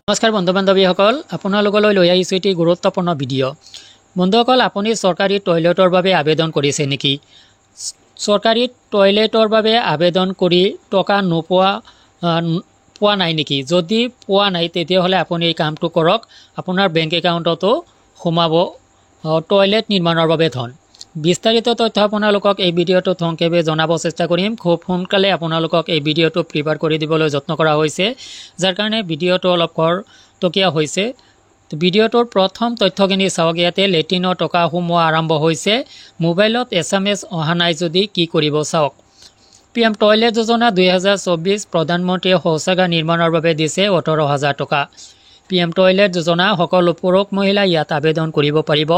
নমস্কাৰ বন্ধু বান্ধৱীসকল, আপোনালোকলৈ লৈ আহিছোঁ এটি গুৰুত্বপূৰ্ণ ভিডিঅ'। বন্ধুসকল, আপুনি চৰকাৰী টয়লেটৰ বাবে আবেদন কৰিছে নেকি? চৰকাৰী টয়লেটৰ বাবে আবেদন কৰি টকা পোৱা নাই নেকি? যদি পোৱা নাই তেতিয়াহ'লে আপুনি এই কামটো কৰক। আপোনাৰ বেংক একাউণ্টতো সোমাব টয়লেট নিৰ্মাণৰ বাবে ধন। বিস্তাৰিত তথ্য আপোনালোকক এই ভিডিঅ'টোত সংক্ষেপে জনাব চেষ্টা কৰিম। খুব সোনকালে আপোনালোকক এই ভিডিঅ'টো প্ৰিপেয়াৰ কৰি দিবলৈ যত্ন কৰা হৈছে, যাৰ কাৰণে ভিডিঅ'টো অলপ খৰতকীয়া হৈছে। ভিডিঅ'টোৰ প্ৰথম তথ্যখিনি চাওক। ইয়াতে লেট্ৰিনৰ টকা সোমোৱা আৰম্ভ হৈছে। মোবাইলত SMS অহা নাই যদি কি কৰিব চাওক। PM টয়লেট যোজনা 2024 প্ৰধানমন্ত্ৰীয়ে শৌচাগাৰ নিৰ্মাণৰ বাবে দিছে 18,000 টকা। PM টয়লেট যোজনা সকলো পুৰুষ মহিলা ইয়াত আবেদন কৰিব পাৰিব।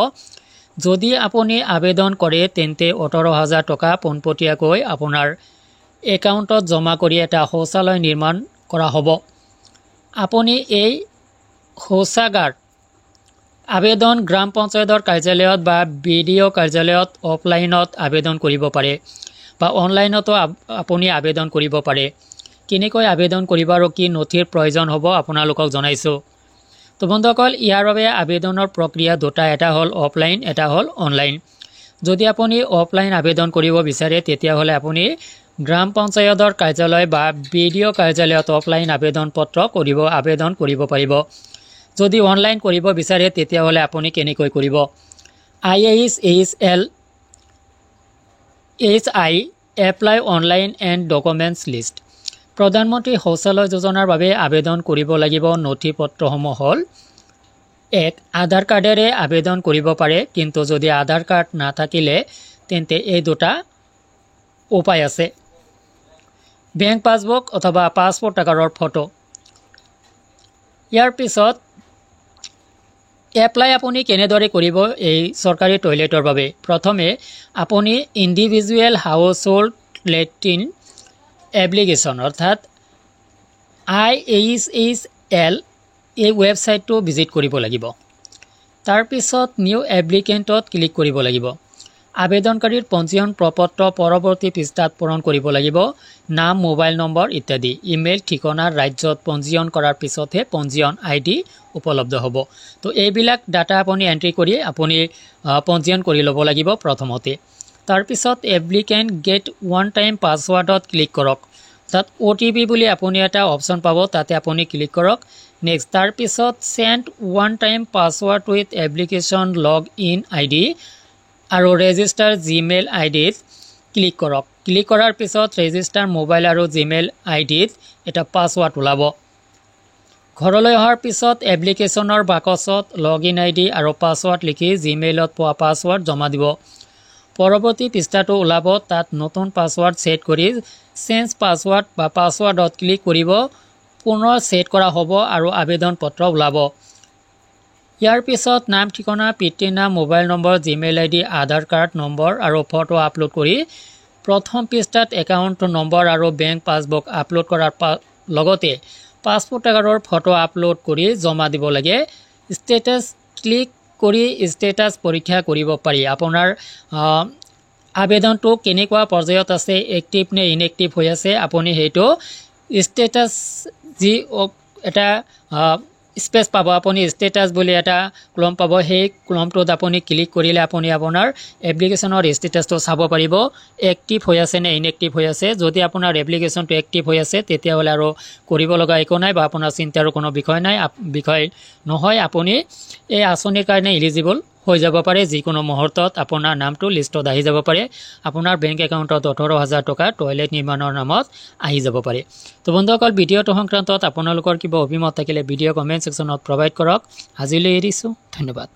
যদি আপুনি আবেদন কৰে তেন্তে 18,000 টকা পোনপটীয়াকৈ আপোনাৰ একাউণ্টত জমা কৰি এটা শৌচালয় নিৰ্মাণ কৰা হ'ব। আপুনি এই শৌচাগাৰ আবেদন গ্ৰাম পঞ্চায়তৰ কাৰ্যালয়ত বা BDO কাৰ্যালয়ত অফলাইনত আবেদন কৰিব পাৰে বা অনলাইনতো আপুনি আবেদন কৰিব পাৰে। কেনেকৈ আবেদন কৰিব আৰু কি নথিৰ প্ৰয়োজন হ'ব আপোনালোকক জনাইছোঁ। তো বন্ধুসকল, ইয়াৰ বাবে আবেদনৰ প্ৰক্ৰিয়া দুটা, এটা হ'ল অফলাইন, এটা হ'ল অনলাইন। যদি আপুনি অফলাইন আবেদন কৰিব বিচাৰে তেতিয়াহ'লে আপুনি গ্ৰাম পঞ্চায়তৰ কাৰ্যালয় বা BDO কাৰ্যালয়ত অফলাইন আবেদন কৰিব পাৰিব। যদি অনলাইন কৰিব বিচাৰে তেতিয়াহ'লে আপুনি কেনেকৈ কৰিব? IASHL HI apply online and documents list. প্ৰধানমন্ত্ৰী শৌচালয় যোজনাৰ বাবে আবেদন কৰিব লাগিব। নথিপত্ৰসমূহ হ'ল: 1. আধাৰ কাৰ্ডেৰে আবেদন কৰিব পাৰে, কিন্তু যদি আধাৰ কাৰ্ড নাথাকিলে তেন্তে এই দুটা উপায় আছে: বেংক পাছবুক অথবা পাছপোৰ্ট আকাৰৰ ফটো। ইয়াৰ পিছত এপ্লাই আপুনি কেনেদৰে কৰিব এই চৰকাৰী টয়লেটৰ বাবে? প্ৰথমে আপুনি ইণ্ডিভিজুৱেল হাউচহোল্ড লেট্ৰিন এপ্লিকেশ্যন অৰ্থাৎ IASHL এই ৱেবছাইটটো ভিজিট কৰিব লাগিব। তাৰপিছত নিউ এপ্লিকেণ্টত ক্লিক কৰিব লাগিব। আবেদনকাৰীৰ পঞ্জীয়ন প্ৰপত্ৰ পৰৱৰ্তী পৃষ্ঠাত পূৰণ কৰিব লাগিব: নাম, মোবাইল নম্বৰ ইত্যাদি। ইমেইল ঠিকনা ৰাজ্যত পঞ্জীয়ন কৰাৰ পিছতহে পঞ্জীয়ন ID উপলব্ধ হ'ব। তো এইবিলাক ডাটা আপুনি এণ্ট্ৰি কৰি আপুনি পঞ্জীয়ন কৰি ল'ব লাগিব প্ৰথমতে। তাৰপিছত এপ্লিকেণ্ট গেট ওৱান টাইম পাছৱাৰ্ডত ক্লিক কৰক। তাত OTP বুলি আপুনি এটা অপশ্যন পাব, তাতে আপুনি ক্লিক কৰক। নেক্সট, তাৰপিছত send one time password with application log in ID আৰু ৰেজিষ্টাৰ জিমেইল IDত ক্লিক কৰক। ক্লিক কৰাৰ পিছত ৰেজিষ্টাৰ মোবাইল আৰু জিমেইল IDত এটা পাছৱাৰ্ড ওলাব। ঘৰলৈ অহাৰ পিছত এপ্লিকেশ্যনৰ বাকচত লগ ইন ID আৰু পাছৱাৰ্ড লিখি জিমেইলত পোৱা পাছৱাৰ্ড জমা দিব। পৰৱৰ্তী পৃষ্ঠাটো ওলাব, তাত নতুন পাছৱাৰ্ড ছেট কৰি চেঞ্জ পাছৱাৰ্ড বা পাছৱাৰ্ডত ক্লিক কৰিব। পুনৰ ছেট কৰা হ'ব আৰু আবেদন পত্ৰ ওলাব। ইয়াৰ পিছত নাম, ঠিকনা, পিতৃৰ নাম, মোবাইল নম্বৰ, জিমেইল ID, আধাৰ কাৰ্ড নম্বৰ আৰু ফটো আপলোড কৰি প্ৰথম পৃষ্ঠাত একাউণ্ট নম্বৰ আৰু বেংক পাছবুক আপলোড কৰাৰ লগতে পাছপোৰ্ট আকাৰৰ ফটো আপলোড কৰি জমা দিব লাগে। ষ্টেটাছ ক্লিক কৰি ষ্টেটাছ পৰীক্ষা কৰিব পাৰি। আপোনাৰ আবেদনটো কেনেকুৱা পৰ্যায়ত আছে, এক্টিভ নে ইনএক্টিভ হৈ আছে, আপুনি সেইটো ষ্টেটাছ যি এটা স্পেচ পাব, আপুনি ষ্টেটাছ বুলি এটা কলম পাব, সেই কলমটোত আপুনি ক্লিক কৰিলে আপুনি আপোনাৰ এপ্লিকেশ্যনৰ ষ্টেটাছটো চাব পাৰিব, এক্টিভ হৈ আছে নে ইনএক্টিভ হৈ আছে। যদি আপোনাৰ এপ্লিকেশ্যনটো এক্টিভ হৈ আছে তেতিয়াহ'লে আৰু কৰিব লগা একো নাই বা আপোনাৰ চিন্তাৰো কোনো বিষয় নহয়। আপুনি এই আঁচনিৰ কাৰণে ইলিজিবল হৈ যাব পাৰে। যিকোনো মুহূৰ্তত আপোনাৰ নামটো লিষ্টত আহি যাব পাৰে। আপোনাৰ বেংক একাউণ্টত 18,000 টকা টয়লেট নিৰ্মাণৰ নামত আহি যাব পাৰে। তো বন্ধুসকল, ভিডিঅ'টো সংক্ৰান্তত আপোনালোকৰ কিবা অভিমত থাকিলে ভিডিঅ' কমেণ্ট ছেকশ্যনত প্ৰভাইড কৰক। আজিলৈ এৰিছোঁ, ধন্যবাদ।